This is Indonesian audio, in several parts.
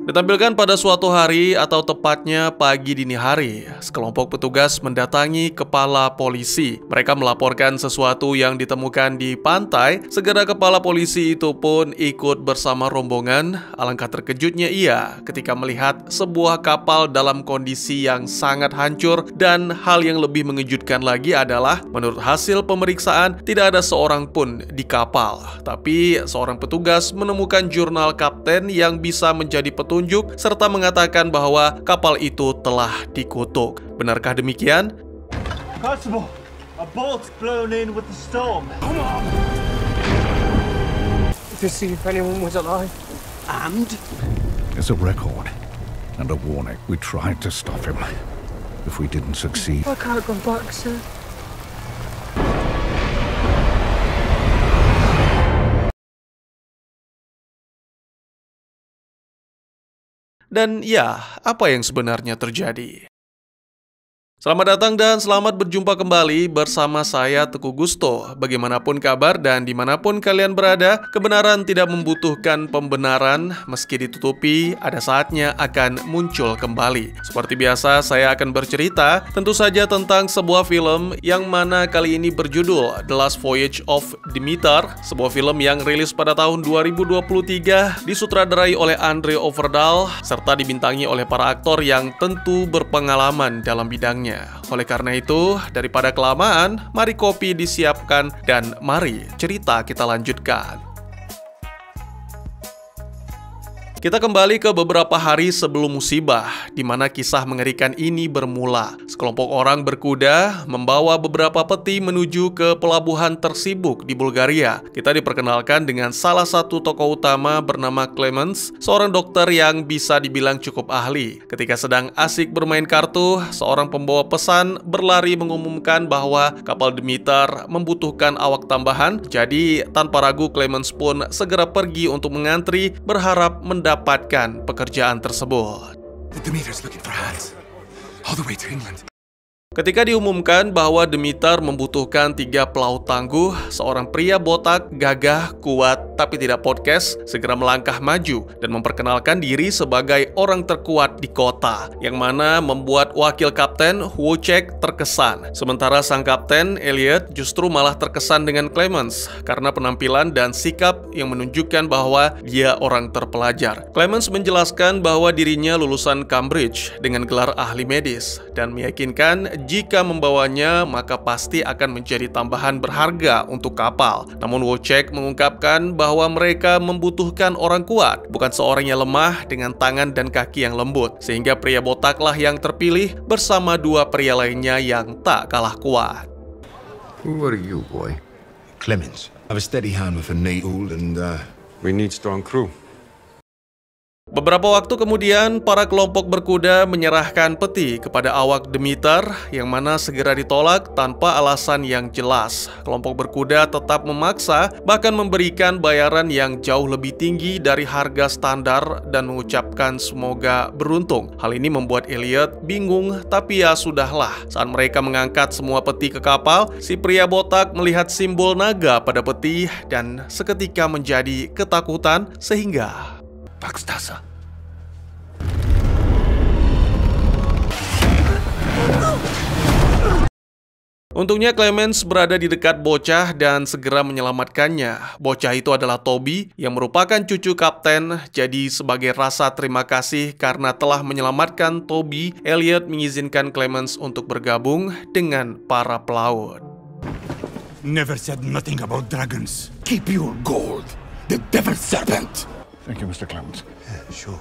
Ditampilkan pada suatu hari atau tepatnya pagi dini hari, sekelompok petugas mendatangi kepala polisi. Mereka melaporkan sesuatu yang ditemukan di pantai. Segera kepala polisi itu pun ikut bersama rombongan. Alangkah terkejutnya ia ketika melihat sebuah kapal dalam kondisi yang sangat hancur, dan hal yang lebih mengejutkan lagi adalah menurut hasil pemeriksaan tidak ada seorang pun di kapal. Tapi seorang petugas menemukan jurnal kapten yang bisa menjadi petunjuk serta mengatakan bahwa kapal itu telah dikutuk. Benarkah demikian? Constable, a boat's blown in with the storm. Come on! To see if anyone was alive. And? It's a record and a warning. We tried to stop him. If we didn't succeed... I can't go back, sir. Dan ya, apa yang sebenarnya terjadi? Selamat datang dan selamat berjumpa kembali bersama saya Teguh Gusto. Bagaimanapun kabar dan dimanapun kalian berada, kebenaran tidak membutuhkan pembenaran. Meski ditutupi, ada saatnya akan muncul kembali. Seperti biasa, saya akan bercerita tentu saja tentang sebuah film yang mana kali ini berjudul The Last Voyage of Demeter. Sebuah film yang rilis pada tahun 2023, disutradarai oleh Andre Øvredal, serta dibintangi oleh para aktor yang tentu berpengalaman dalam bidangnya. Oleh karena itu, daripada kelamaan, mari kopi disiapkan dan mari cerita kita lanjutkan. Kita kembali ke beberapa hari sebelum musibah, di mana kisah mengerikan ini bermula. Sekelompok orang berkuda membawa beberapa peti menuju ke pelabuhan tersibuk di Bulgaria. Kita diperkenalkan dengan salah satu tokoh utama bernama Clemens, seorang dokter yang bisa dibilang cukup ahli. Ketika sedang asik bermain kartu, seorang pembawa pesan berlari mengumumkan bahwa kapal Demeter membutuhkan awak tambahan. Jadi, tanpa ragu Clemens pun segera pergi untuk mengantri, berharap mendapatkan pekerjaan tersebut. The Demeter's looking for hands. All the way to England. Ketika diumumkan bahwa Demeter membutuhkan 3 pelaut tangguh, seorang pria botak, gagah, kuat, tapi tidak podcast, segera melangkah maju dan memperkenalkan diri sebagai orang terkuat di kota, yang mana membuat wakil kapten Wojciech terkesan. Sementara sang kapten, Elliot, justru malah terkesan dengan Clemens karena penampilan dan sikap yang menunjukkan bahwa dia orang terpelajar. Clemens menjelaskan bahwa dirinya lulusan Cambridge dengan gelar ahli medis dan meyakinkan jika membawanya, maka pasti akan menjadi tambahan berharga untuk kapal. Namun Wojciech mengungkapkan bahwa mereka membutuhkan orang kuat, bukan seorang yang lemah dengan tangan dan kaki yang lembut. Sehingga pria botaklah yang terpilih bersama 2 pria lainnya yang tak kalah kuat. Who are you, boy? Clemens. I have a steady hand with a needle and We need strong crew. Beberapa waktu kemudian, para kelompok berkuda menyerahkan peti kepada awak Demeter, yang mana segera ditolak tanpa alasan yang jelas. Kelompok berkuda tetap memaksa, bahkan memberikan bayaran yang jauh lebih tinggi dari harga standar dan mengucapkan semoga beruntung. Hal ini membuat Elliot bingung, tapi ya sudahlah. Saat mereka mengangkat semua peti ke kapal, si pria botak melihat simbol naga pada peti dan seketika menjadi ketakutan sehingga Baxtasa. untungnya Clemens berada di dekat bocah dan segera menyelamatkannya. Bocah itu adalah Toby yang merupakan cucu kapten. Jadi sebagai rasa terima kasih karena telah menyelamatkan Toby, Elliot mengizinkan Clemens untuk bergabung dengan para pelaut. Never said nothing about dragons. Keep your gold. The devil's serpent. Thank you, Mr. Clemens. Sure.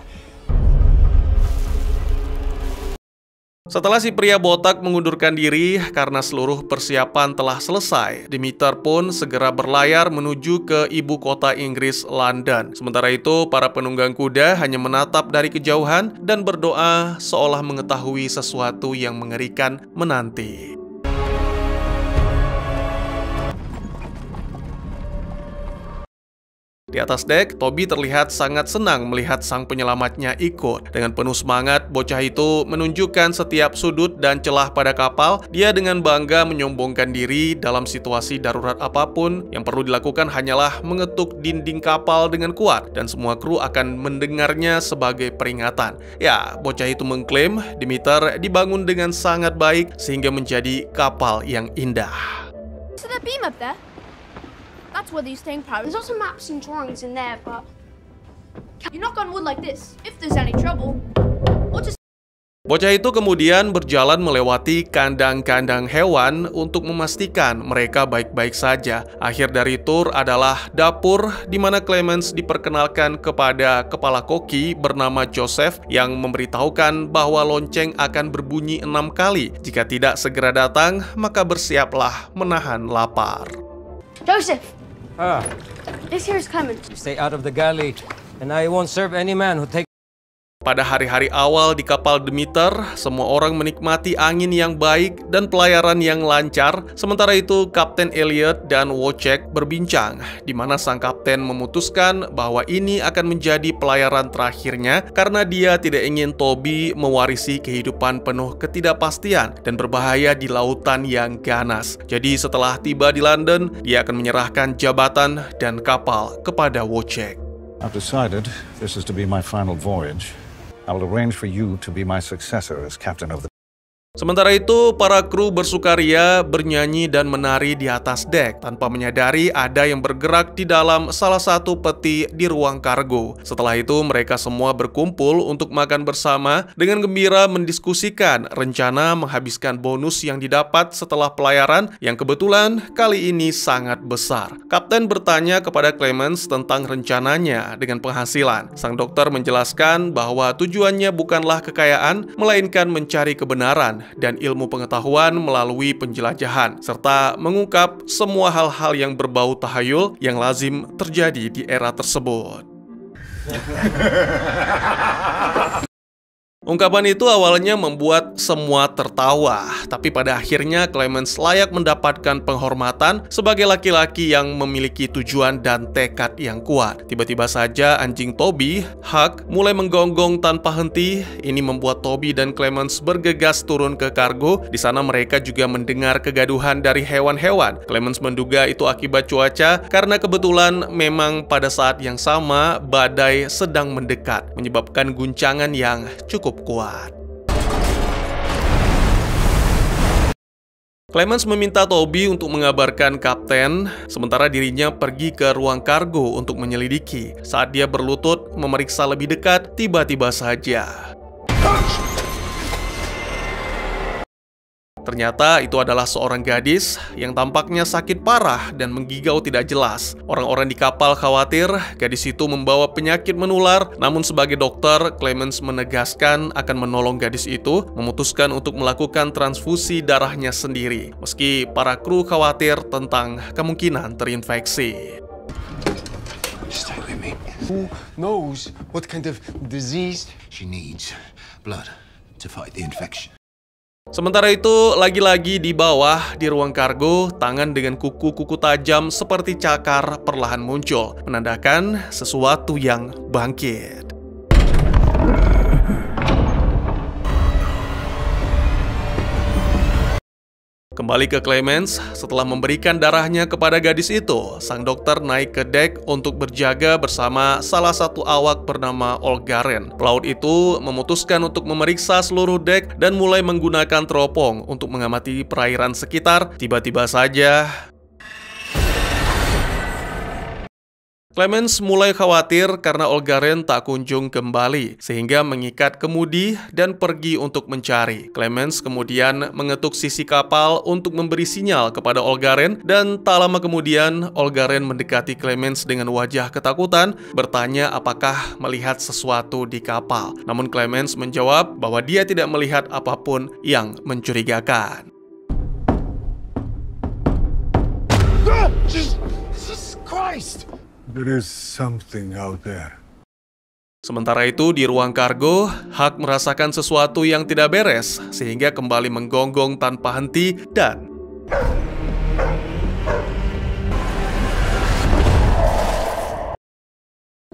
Setelah si pria botak mengundurkan diri karena seluruh persiapan telah selesai, Demeter pun segera berlayar menuju ke ibu kota Inggris, London. Sementara itu, para penunggang kuda hanya menatap dari kejauhan dan berdoa seolah mengetahui sesuatu yang mengerikan menanti. Di atas dek, Toby terlihat sangat senang melihat sang penyelamatnya ikut. Dengan penuh semangat, bocah itu menunjukkan setiap sudut dan celah pada kapal. Dia dengan bangga menyombongkan diri dalam situasi darurat apapun. Yang perlu dilakukan hanyalah mengetuk dinding kapal dengan kuat, dan semua kru akan mendengarnya sebagai peringatan. Ya, bocah itu mengklaim Demeter dibangun dengan sangat baik sehingga menjadi kapal yang indah. So that beam up there, that's where these staying power. There's also maps and drawings in there, but you knock on wood like this. If there's any trouble, we'll just... Bocah itu kemudian berjalan melewati kandang-kandang hewan untuk memastikan mereka baik-baik saja. Akhir dari tur adalah dapur di mana Clemens diperkenalkan kepada kepala koki bernama Joseph yang memberitahukan bahwa lonceng akan berbunyi 6 kali. Jika tidak segera datang, maka bersiaplah menahan lapar. Joseph, Ah, this here is Clemens. you stay out of the galley, and I won't serve any man who takes... Pada hari-hari awal di kapal Demeter, semua orang menikmati angin yang baik dan pelayaran yang lancar. Sementara itu, Kapten Elliot dan Wojciech berbincang, di mana sang kapten memutuskan bahwa ini akan menjadi pelayaran terakhirnya karena dia tidak ingin Toby mewarisi kehidupan penuh ketidakpastian dan berbahaya di lautan yang ganas. Jadi setelah tiba di London, dia akan menyerahkan jabatan dan kapal kepada Wojciech. I've decided this is to be my final voyage. I will arrange for you to be my successor as captain of the... Sementara itu, para kru bersukaria, bernyanyi dan menari di atas dek tanpa menyadari ada yang bergerak di dalam salah satu peti di ruang kargo. Setelah itu, mereka semua berkumpul untuk makan bersama dengan gembira mendiskusikan rencana menghabiskan bonus yang didapat setelah pelayaran yang kebetulan kali ini sangat besar. Kapten bertanya kepada Clemens tentang rencananya dengan penghasilan. Sang dokter menjelaskan bahwa tujuannya bukanlah kekayaan, melainkan mencari kebenaran dan ilmu pengetahuan melalui penjelajahan, serta mengungkap semua hal-hal yang berbau tahayul yang lazim terjadi di era tersebut. Ungkapan itu awalnya membuat semua tertawa, tapi pada akhirnya Clemens layak mendapatkan penghormatan sebagai laki-laki yang memiliki tujuan dan tekad yang kuat. Tiba-tiba saja anjing Toby, Huck, mulai menggonggong tanpa henti. Ini membuat Toby dan Clemens bergegas turun ke kargo. Di sana mereka juga mendengar kegaduhan dari hewan-hewan. Clemens menduga itu akibat cuaca karena kebetulan memang pada saat yang sama badai sedang mendekat, menyebabkan guncangan yang cukup kuat. Clemens meminta Toby untuk mengabarkan kapten, sementara dirinya pergi ke ruang kargo untuk menyelidiki. Saat dia berlutut memeriksa lebih dekat, tiba-tiba saja ternyata itu adalah seorang gadis yang tampaknya sakit parah dan menggigau tidak jelas. Orang-orang di kapal khawatir gadis itu membawa penyakit menular, namun sebagai dokter, Clemens menegaskan akan menolong gadis itu, memutuskan untuk melakukan transfusi darahnya sendiri, meski para kru khawatir tentang kemungkinan terinfeksi. Stay with me. Who knows what kind of disease? She needs blood to fight the infection. Sementara itu, lagi-lagi di bawah di ruang kargo, tangan dengan kuku-kuku tajam seperti cakar perlahan muncul, menandakan sesuatu yang bangkit. Kembali ke Clemens, setelah memberikan darahnya kepada gadis itu, sang dokter naik ke dek untuk berjaga bersama salah satu awak bernama Olgaren. Pelaut itu memutuskan untuk memeriksa seluruh dek dan mulai menggunakan teropong untuk mengamati perairan sekitar. Tiba-tiba saja Clemens mulai khawatir karena Olgaren tak kunjung kembali, sehingga mengikat kemudi dan pergi untuk mencari. Clemens kemudian mengetuk sisi kapal untuk memberi sinyal kepada Olgaren, dan tak lama kemudian Olgaren mendekati Clemens dengan wajah ketakutan, bertanya apakah melihat sesuatu di kapal. Namun Clemens menjawab bahwa dia tidak melihat apapun yang mencurigakan. Jesus Christ! There is something out there. Sementara itu, di ruang kargo, Huck merasakan sesuatu yang tidak beres, sehingga kembali menggonggong tanpa henti dan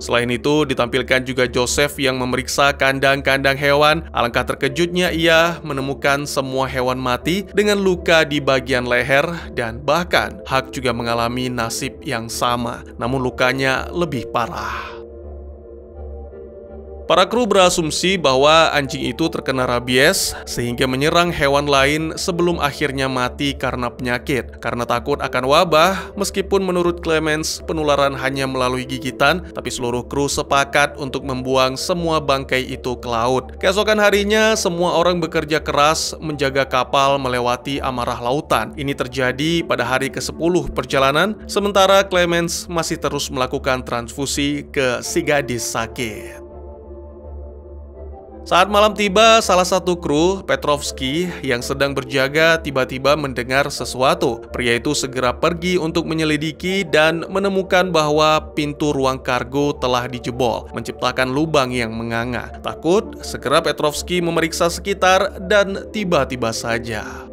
Selain itu, ditampilkan juga Joseph yang memeriksa kandang-kandang hewan. Alangkah terkejutnya ia menemukan semua hewan mati dengan luka di bagian leher, dan bahkan Huck juga mengalami nasib yang sama, namun lukanya lebih parah. Para kru berasumsi bahwa anjing itu terkena rabies sehingga menyerang hewan lain sebelum akhirnya mati karena penyakit. Karena takut akan wabah, meskipun menurut Clemens penularan hanya melalui gigitan, tapi seluruh kru sepakat untuk membuang semua bangkai itu ke laut. Keesokan harinya, semua orang bekerja keras menjaga kapal melewati amarah lautan. Ini terjadi pada hari ke-10 perjalanan, sementara Clemens masih terus melakukan transfusi ke si gadis sakit. Saat malam tiba, salah satu kru, Petrovsky, yang sedang berjaga tiba-tiba mendengar sesuatu. Pria itu segera pergi untuk menyelidiki dan menemukan bahwa pintu ruang kargo telah dijebol, menciptakan lubang yang menganga. Takut, segera Petrovsky memeriksa sekitar dan tiba-tiba saja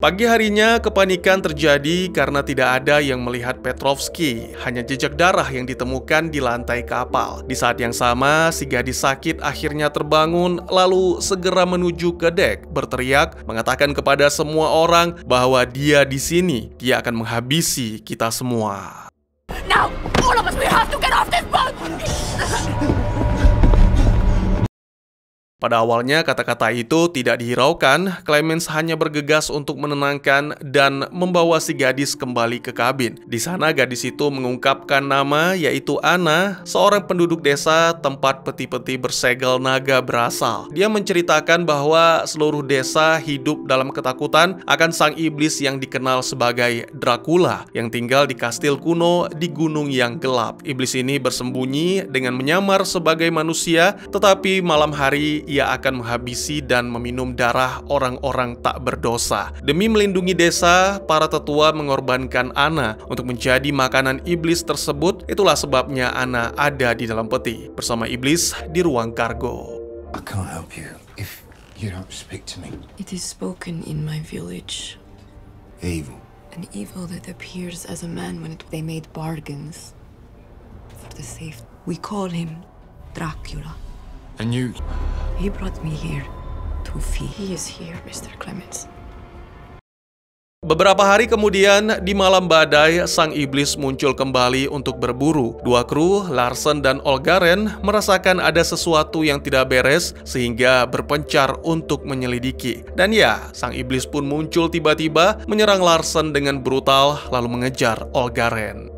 pagi harinya, kepanikan terjadi karena tidak ada yang melihat Petrovsky, hanya jejak darah yang ditemukan di lantai kapal. Di saat yang sama, si gadis sakit akhirnya terbangun, lalu segera menuju ke dek, berteriak, mengatakan kepada semua orang bahwa dia di sini, dia akan menghabisi kita semua. Now, all of us, we have to get off this boat! Pada awalnya kata-kata itu tidak dihiraukan, Clemens hanya bergegas untuk menenangkan dan membawa si gadis kembali ke kabin. Di sana gadis itu mengungkapkan nama, yaitu Anna, seorang penduduk desa tempat peti-peti bersegel naga berasal. Dia menceritakan bahwa seluruh desa hidup dalam ketakutan akan sang iblis yang dikenal sebagai Dracula, yang tinggal di kastil kuno di gunung yang gelap. Iblis ini bersembunyi dengan menyamar sebagai manusia, tetapi malam hari ia akan menghabisi dan meminum darah orang-orang tak berdosa. Demi melindungi desa, para tetua mengorbankan Anna untuk menjadi makanan iblis tersebut. Itulah sebabnya Anna ada di dalam peti bersama iblis di ruang kargo. I can't help you if you don't speak to me. It is spoken in my village. Evil. An evil that appears as a man when they made bargains for the safe. We call him Dracula. And you... He brought me here to feed. He is here, Mr. Clemens. Beberapa hari kemudian, di malam badai, sang iblis muncul kembali untuk berburu. Dua kru, Larsen dan Olgaren, merasakan ada sesuatu yang tidak beres sehingga berpencar untuk menyelidiki. Dan ya, sang iblis pun muncul tiba-tiba, menyerang Larsen dengan brutal, lalu mengejar Olgaren.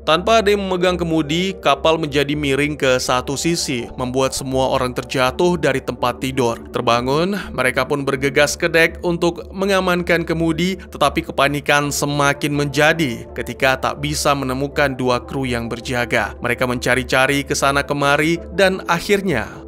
Tanpa ada yang memegang kemudi, kapal menjadi miring ke satu sisi, membuat semua orang terjatuh dari tempat tidur. Terbangun, mereka pun bergegas ke dek untuk mengamankan kemudi, tetapi kepanikan semakin menjadi ketika tak bisa menemukan dua kru yang berjaga. Mereka mencari-cari ke sana kemari dan akhirnya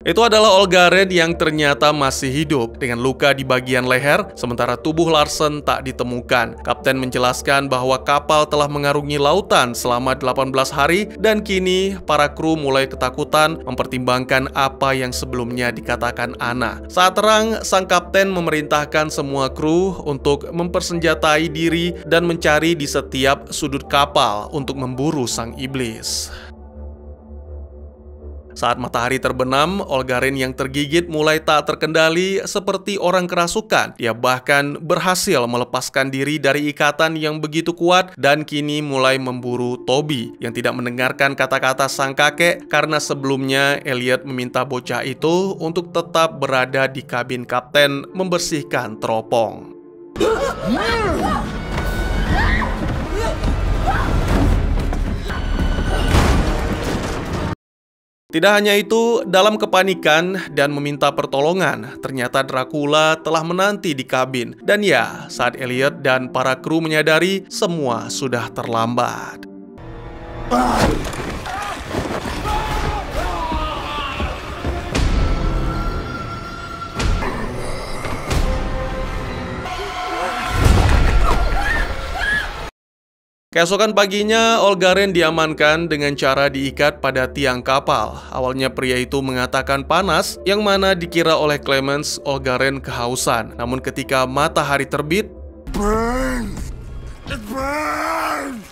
itu adalah Olgaren yang ternyata masih hidup dengan luka di bagian leher, sementara tubuh Larsen tak ditemukan. Kapten menjelaskan bahwa kapal telah mengarungi lautan selama 18 hari dan kini para kru mulai ketakutan mempertimbangkan apa yang sebelumnya dikatakan Anna. Saat terang, sang kapten memerintahkan semua kru untuk mempersenjatai diri dan mencari di setiap sudut kapal untuk memburu sang iblis. Saat matahari terbenam, Olgaren yang tergigit mulai tak terkendali seperti orang kerasukan. Dia bahkan berhasil melepaskan diri dari ikatan yang begitu kuat dan kini mulai memburu Toby yang tidak mendengarkan kata-kata sang kakek karena sebelumnya Elliot meminta bocah itu untuk tetap berada di kabin kapten membersihkan teropong. Tidak hanya itu, dalam kepanikan dan meminta pertolongan, ternyata Dracula telah menanti di kabin. Dan ya, saat Elliot dan para kru menyadari, semua sudah terlambat. Keesokan paginya, Olgaren diamankan dengan cara diikat pada tiang kapal. Awalnya pria itu mengatakan panas, yang mana dikira oleh Clemens Olgaren kehausan. Namun ketika matahari terbit, Burn! It burns!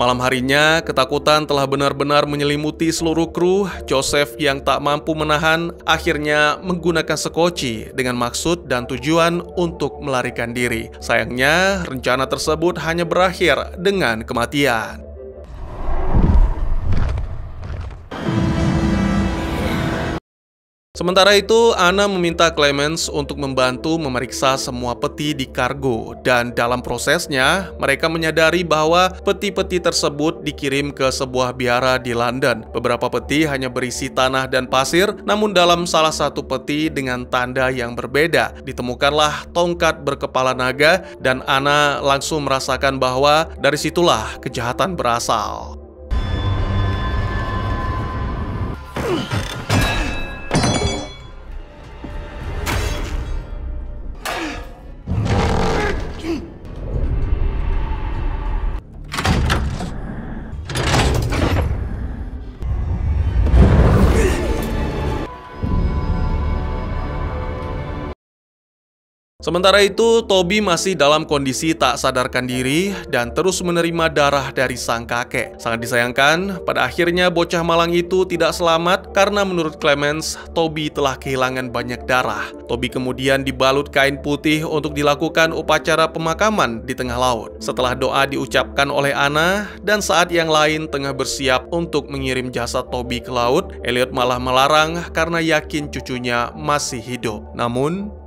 malam harinya, ketakutan telah benar-benar menyelimuti seluruh kru. Joseph yang tak mampu menahan, akhirnya menggunakan sekoci dengan maksud dan tujuan untuk melarikan diri. Sayangnya, rencana tersebut hanya berakhir dengan kematian. Sementara itu, Anna meminta Clemens untuk membantu memeriksa semua peti di kargo, dan dalam prosesnya, mereka menyadari bahwa peti-peti tersebut dikirim ke sebuah biara di London. Beberapa peti hanya berisi tanah dan pasir, namun dalam salah satu peti dengan tanda yang berbeda, ditemukanlah tongkat berkepala naga, dan Anna langsung merasakan bahwa dari situlah kejahatan berasal. Sementara itu, Toby masih dalam kondisi tak sadarkan diri dan terus menerima darah dari sang kakek. Sangat disayangkan, pada akhirnya bocah malang itu tidak selamat karena menurut Clemens, Toby telah kehilangan banyak darah. Toby kemudian dibalut kain putih untuk dilakukan upacara pemakaman di tengah laut. Setelah doa diucapkan oleh Anna, dan saat yang lain tengah bersiap untuk mengirim jasad Toby ke laut, Elliot malah melarang karena yakin cucunya masih hidup. Namun,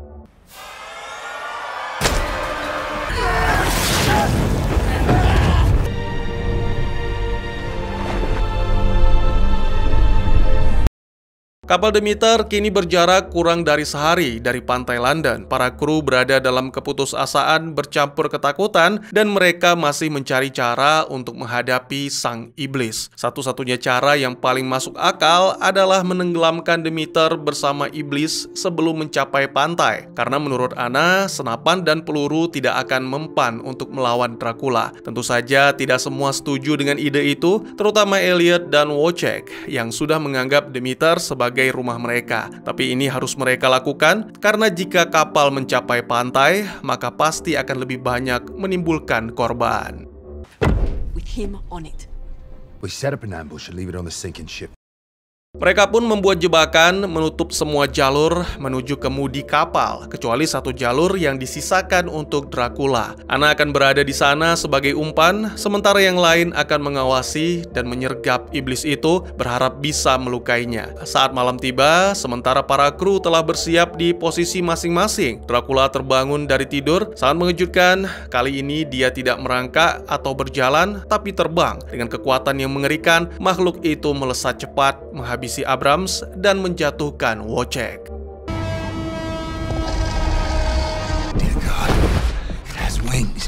kapal Demeter kini berjarak kurang dari sehari dari pantai London. Para kru berada dalam keputusasaan bercampur ketakutan dan mereka masih mencari cara untuk menghadapi sang iblis. Satu-satunya cara yang paling masuk akal adalah menenggelamkan Demeter bersama iblis sebelum mencapai pantai. Karena menurut Anna, senapan dan peluru tidak akan mempan untuk melawan Dracula. Tentu saja tidak semua setuju dengan ide itu, terutama Elliot dan Wojciech yang sudah menganggap Demeter sebagai rumah mereka. Tapi ini harus mereka lakukan karena jika kapal mencapai pantai, maka pasti akan lebih banyak menimbulkan korban. With him on it. We set up an ambush and leave it on the sinking ship. Mereka pun membuat jebakan menutup semua jalur menuju kemudi kapal, kecuali satu jalur yang disisakan untuk Dracula. Anna akan berada di sana sebagai umpan, sementara yang lain akan mengawasi dan menyergap iblis itu, berharap bisa melukainya. Saat malam tiba, sementara para kru telah bersiap di posisi masing-masing, Dracula terbangun dari tidur. Sangat mengejutkan, kali ini dia tidak merangkak atau berjalan, tapi terbang. Dengan kekuatan yang mengerikan, makhluk itu melesat cepat, menghabisi Abrams dan menjatuhkan Wojciech. Dear God, it has wings.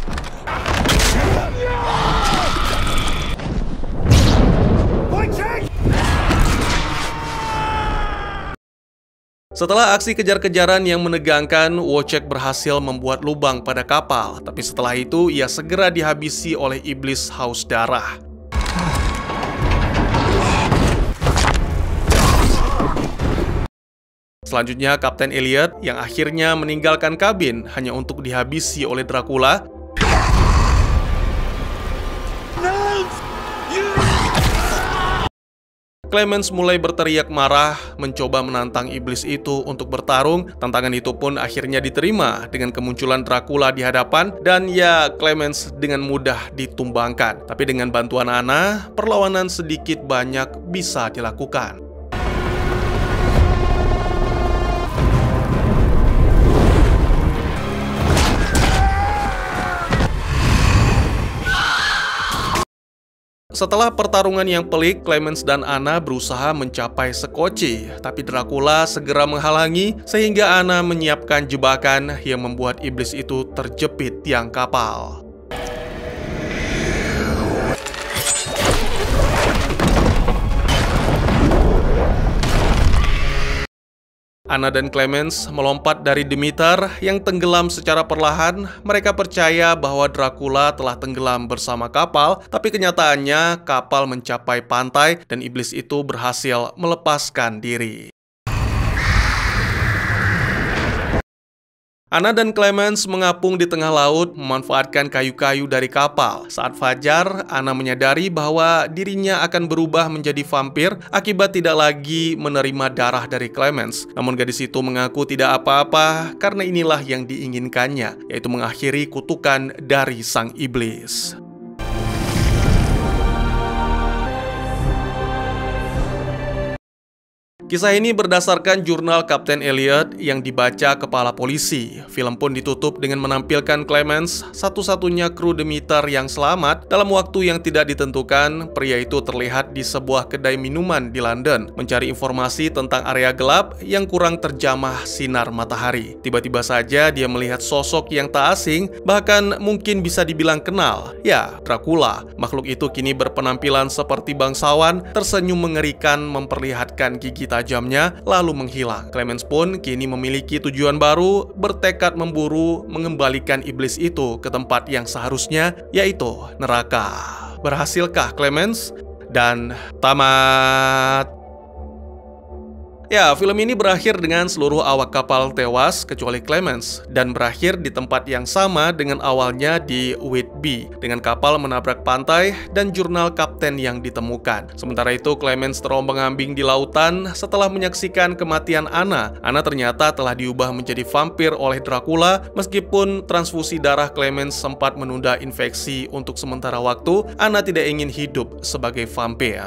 Setelah aksi kejar-kejaran yang menegangkan, Wojciech berhasil membuat lubang pada kapal. Tapi setelah itu, ia segera dihabisi oleh iblis haus darah. Selanjutnya, Kapten Elliot yang akhirnya meninggalkan kabin hanya untuk dihabisi oleh Dracula. Clemens mulai berteriak marah, mencoba menantang iblis itu untuk bertarung. Tantangan itu pun akhirnya diterima dengan kemunculan Dracula di hadapan, dan ya, Clemens dengan mudah ditumbangkan. Tapi dengan bantuan Anna, perlawanan sedikit banyak bisa dilakukan. Setelah pertarungan yang pelik, Clemens dan Anna berusaha mencapai sekoci, tapi Dracula segera menghalangi sehingga Anna menyiapkan jebakan yang membuat iblis itu terjepit tiang kapal. Anna dan Clemens melompat dari Demeter yang tenggelam secara perlahan. Mereka percaya bahwa Dracula telah tenggelam bersama kapal, tapi kenyataannya kapal mencapai pantai dan iblis itu berhasil melepaskan diri. Anna dan Clemens mengapung di tengah laut, memanfaatkan kayu-kayu dari kapal. Saat fajar, Anna menyadari bahwa dirinya akan berubah menjadi vampir akibat tidak lagi menerima darah dari Clemens. Namun gadis itu mengaku tidak apa-apa karena inilah yang diinginkannya, yaitu mengakhiri kutukan dari sang iblis. Kisah ini berdasarkan jurnal Kapten Elliot yang dibaca kepala polisi. Film pun ditutup dengan menampilkan Clemens, satu-satunya kru Demeter yang selamat. Dalam waktu yang tidak ditentukan, pria itu terlihat di sebuah kedai minuman di London, mencari informasi tentang area gelap yang kurang terjamah sinar matahari. Tiba-tiba saja dia melihat sosok yang tak asing, bahkan mungkin bisa dibilang kenal. Ya, Dracula. Makhluk itu kini berpenampilan seperti bangsawan, tersenyum mengerikan memperlihatkan gigi tajamnya, lalu menghilang. Clemens pun kini memiliki tujuan baru, bertekad memburu mengembalikan iblis itu ke tempat yang seharusnya, yaitu neraka. Berhasilkah Clemens? Dan tamat. Ya, film ini berakhir dengan seluruh awak kapal tewas kecuali Clemens, dan berakhir di tempat yang sama dengan awalnya di Whitby, dengan kapal menabrak pantai dan jurnal kapten yang ditemukan. Sementara itu, Clemens terombang-ambing di lautan setelah menyaksikan kematian Anna. Anna ternyata telah diubah menjadi vampir oleh Dracula. Meskipun transfusi darah Clemens sempat menunda infeksi untuk sementara waktu, Anna tidak ingin hidup sebagai vampir.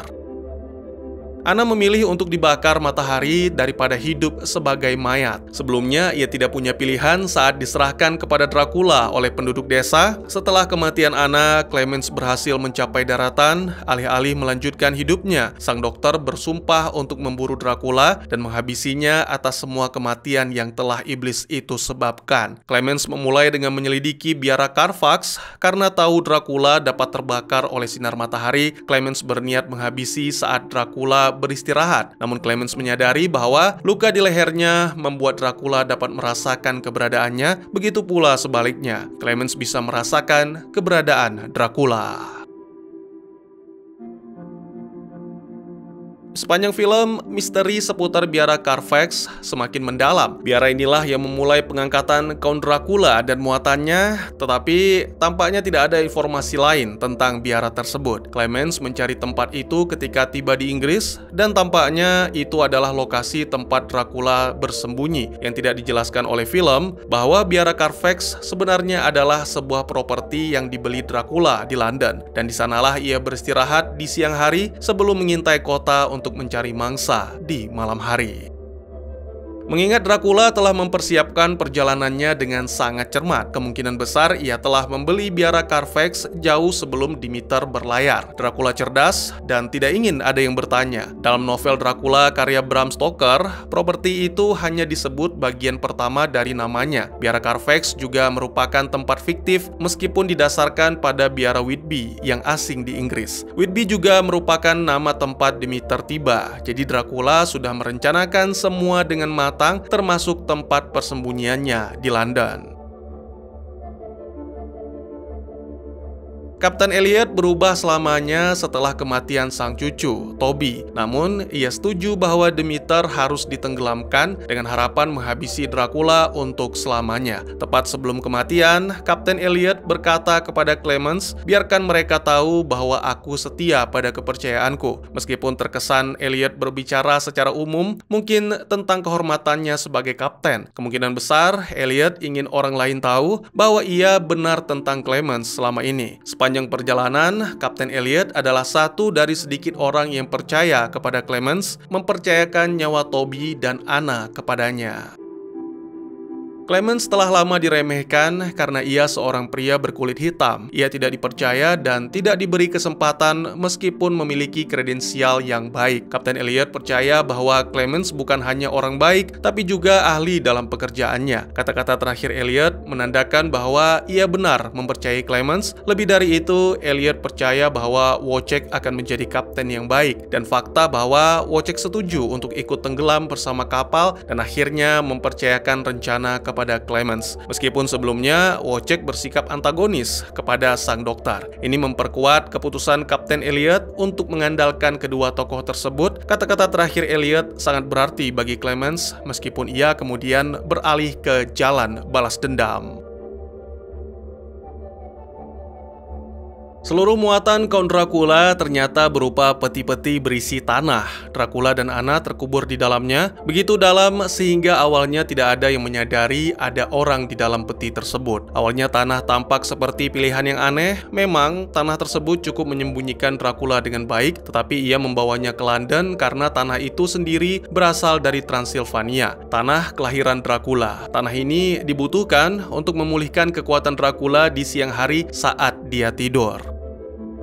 Anna memilih untuk dibakar matahari daripada hidup sebagai mayat. Sebelumnya, ia tidak punya pilihan saat diserahkan kepada Dracula oleh penduduk desa. Setelah kematian Anna, Clemens berhasil mencapai daratan. Alih-alih melanjutkan hidupnya, sang dokter bersumpah untuk memburu Dracula dan menghabisinya atas semua kematian yang telah iblis itu sebabkan. Clemens memulai dengan menyelidiki biara Carfax. Karena tahu Dracula dapat terbakar oleh sinar matahari, Clemens berniat menghabisi saat Dracula beristirahat. Namun Clemens menyadari bahwa luka di lehernya membuat Dracula dapat merasakan keberadaannya, begitu pula sebaliknya. Clemens bisa merasakan keberadaan Dracula. Sepanjang film, misteri seputar biara Carfax semakin mendalam. Biara inilah yang memulai pengangkatan Count Dracula dan muatannya, tetapi tampaknya tidak ada informasi lain tentang biara tersebut. Clemens mencari tempat itu ketika tiba di Inggris, dan tampaknya itu adalah lokasi tempat Dracula bersembunyi. Yang tidak dijelaskan oleh film, bahwa biara Carfax sebenarnya adalah sebuah properti yang dibeli Dracula di London, dan di sanalah ia beristirahat di siang hari sebelum mengintai kota untuk mencari mangsa di malam hari. Mengingat Dracula telah mempersiapkan perjalanannya dengan sangat cermat, kemungkinan besar ia telah membeli biara Carfax jauh sebelum Demeter berlayar. Dracula cerdas dan tidak ingin ada yang bertanya. Dalam novel Dracula karya Bram Stoker, properti itu hanya disebut bagian pertama dari namanya. Biara Carfax juga merupakan tempat fiktif meskipun didasarkan pada biara Whitby yang asing di Inggris. Whitby juga merupakan nama tempat Demeter tiba, jadi Dracula sudah merencanakan semua dengan matang, termasuk tempat persembunyiannya di London. Kapten Elliot berubah selamanya setelah kematian sang cucu, Toby. Namun, ia setuju bahwa Demeter harus ditenggelamkan dengan harapan menghabisi Dracula untuk selamanya. Tepat sebelum kematian, Kapten Elliot berkata kepada Clemens, "Biarkan mereka tahu bahwa aku setia pada kepercayaanku." Meskipun terkesan Elliot berbicara secara umum, mungkin tentang kehormatannya sebagai kapten. Kemungkinan besar, Elliot ingin orang lain tahu bahwa ia benar tentang Clemens selama ini. Sepanjang perjalanan, Kapten Elliot adalah satu dari sedikit orang yang percaya kepada Clemens, mempercayakan nyawa Toby dan Anna kepadanya. Clemens telah lama diremehkan karena ia seorang pria berkulit hitam. Ia tidak dipercaya dan tidak diberi kesempatan meskipun memiliki kredensial yang baik. Kapten Elliot percaya bahwa Clemens bukan hanya orang baik, tapi juga ahli dalam pekerjaannya. Kata-kata terakhir Elliot menandakan bahwa ia benar mempercayai Clemens. Lebih dari itu, Elliot percaya bahwa Wojciech akan menjadi kapten yang baik, dan fakta bahwa Wojciech setuju untuk ikut tenggelam bersama kapal dan akhirnya mempercayakan rencana kepada Clemens. Meskipun sebelumnya Wojciech bersikap antagonis kepada sang dokter. Ini memperkuat keputusan Kapten Elliot untuk mengandalkan kedua tokoh tersebut. Kata-kata terakhir Elliot sangat berarti bagi Clemens meskipun ia kemudian beralih ke jalan balas dendam. Seluruh muatan Count Dracula ternyata berupa peti-peti berisi tanah. Dracula dan Anna terkubur di dalamnya, begitu dalam sehingga awalnya tidak ada yang menyadari ada orang di dalam peti tersebut. Awalnya tanah tampak seperti pilihan yang aneh. Memang tanah tersebut cukup menyembunyikan Dracula dengan baik, tetapi ia membawanya ke London karena tanah itu sendiri berasal dari Transilvania, tanah kelahiran Dracula. Tanah ini dibutuhkan untuk memulihkan kekuatan Dracula di siang hari saat dia tidur.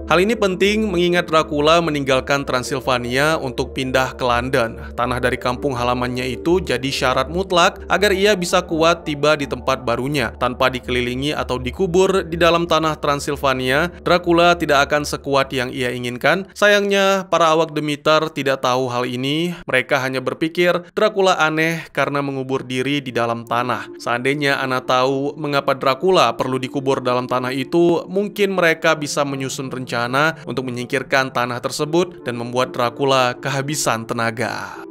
Hal ini penting mengingat Dracula meninggalkan Transilvania untuk pindah ke London. Tanah dari kampung halamannya itu jadi syarat mutlak agar ia bisa kuat tiba di tempat barunya. Tanpa dikelilingi atau dikubur di dalam tanah Transilvania, Dracula tidak akan sekuat yang ia inginkan. Sayangnya, para awak Demeter tidak tahu hal ini. Mereka hanya berpikir Dracula aneh karena mengubur diri di dalam tanah. Seandainya Anna tahu mengapa Dracula perlu dikubur dalam tanah itu, mungkin mereka bisa menyusun rencana untuk menyingkirkan tanah tersebut dan membuat Dracula kehabisan tenaga.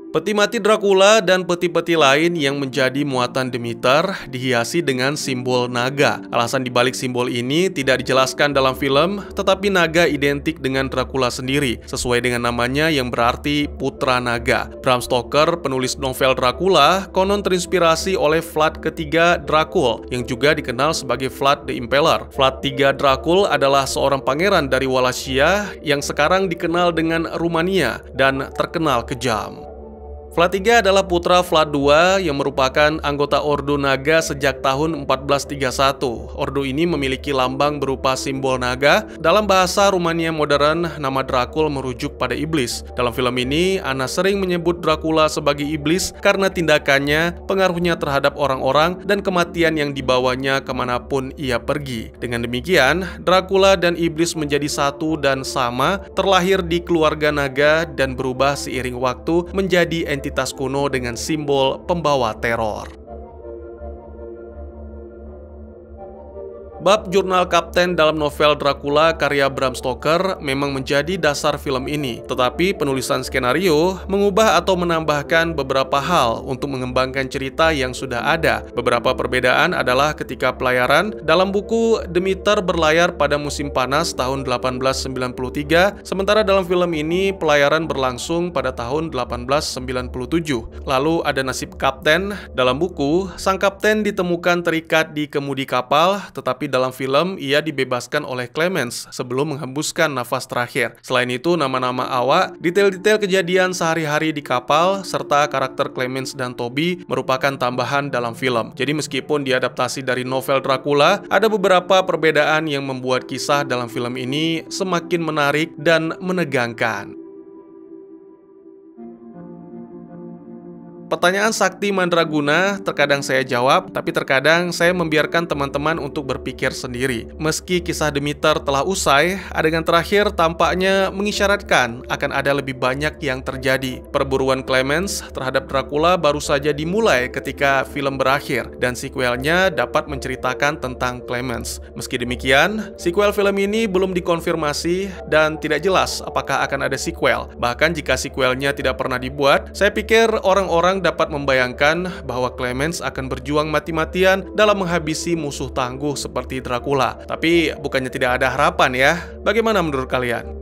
Peti mati Dracula dan peti-peti lain yang menjadi muatan Demeter dihiasi dengan simbol naga. Alasan dibalik simbol ini tidak dijelaskan dalam film, tetapi naga identik dengan Dracula sendiri, sesuai dengan namanya yang berarti putra naga. Bram Stoker, penulis novel Dracula, konon terinspirasi oleh Vlad ketiga Dracul, yang juga dikenal sebagai Vlad the Impaler. Vlad III Dracul adalah seorang pangeran dari Wallachia yang sekarang dikenal dengan Rumania dan terkenal kejam. Vlad III adalah putra Vlad II yang merupakan anggota Ordo Naga sejak tahun 1431. Ordo ini memiliki lambang berupa simbol naga. Dalam bahasa Rumania modern, nama Dracul merujuk pada iblis. Dalam film ini, Anna sering menyebut Dracula sebagai iblis karena tindakannya, pengaruhnya terhadap orang-orang, dan kematian yang dibawanya kemanapun ia pergi. Dengan demikian, Dracula dan iblis menjadi satu dan sama, terlahir di keluarga naga dan berubah seiring waktu menjadi entitas kuno dengan simbol pembawa teror. Bab jurnal kapten dalam novel Dracula karya Bram Stoker memang menjadi dasar film ini, tetapi penulisan skenario mengubah atau menambahkan beberapa hal untuk mengembangkan cerita yang sudah ada. Beberapa perbedaan adalah ketika pelayaran dalam buku Demeter berlayar pada musim panas tahun 1893, sementara dalam film ini pelayaran berlangsung pada tahun 1897. Lalu ada nasib kapten. Dalam buku, sang kapten ditemukan terikat di kemudi kapal, tetapi dalam film ia dibebaskan oleh Clemens sebelum menghembuskan nafas terakhir. Selain itu, nama-nama awak, detail-detail kejadian sehari-hari di kapal, serta karakter Clemens dan Toby merupakan tambahan dalam film. Jadi meskipun diadaptasi dari novel Dracula, ada beberapa perbedaan yang membuat kisah dalam film ini semakin menarik dan menegangkan. Pertanyaan Sakti Mandraguna terkadang saya jawab, tapi terkadang saya membiarkan teman-teman untuk berpikir sendiri. Meski kisah Demeter telah usai, adegan terakhir tampaknya mengisyaratkan akan ada lebih banyak yang terjadi. Perburuan Clemens terhadap Dracula baru saja dimulai ketika film berakhir, dan sequelnya dapat menceritakan tentang Clemens. Meski demikian, sequel film ini belum dikonfirmasi dan tidak jelas apakah akan ada sequel. Bahkan jika sequelnya tidak pernah dibuat, saya pikir orang-orang dapat membayangkan bahwa Clemens akan berjuang mati-matian dalam menghabisi musuh tangguh seperti Dracula. Tapi bukannya tidak ada harapan ya? Bagaimana menurut kalian?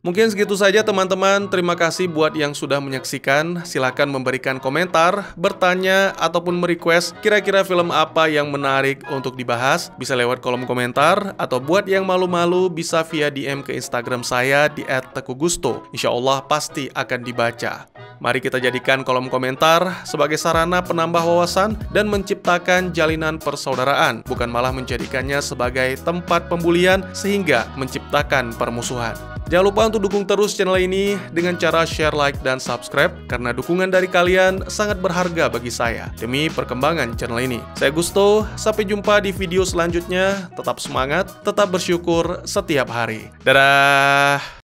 Mungkin segitu saja teman-teman. Terima kasih buat yang sudah menyaksikan. Silahkan memberikan komentar, bertanya, ataupun merequest kira-kira film apa yang menarik untuk dibahas. Bisa lewat kolom komentar, atau buat yang malu-malu bisa via DM ke Instagram saya di @tekugusto. Insya Allah pasti akan dibaca. Mari kita jadikan kolom komentar sebagai sarana penambah wawasan dan menciptakan jalinan persaudaraan, bukan malah menjadikannya sebagai tempat pembulian sehingga menciptakan permusuhan. Jangan lupa untuk dukung terus channel ini dengan cara share, like, dan subscribe, karena dukungan dari kalian sangat berharga bagi saya demi perkembangan channel ini. Saya Gusto, sampai jumpa di video selanjutnya. Tetap semangat, tetap bersyukur setiap hari. Dadah!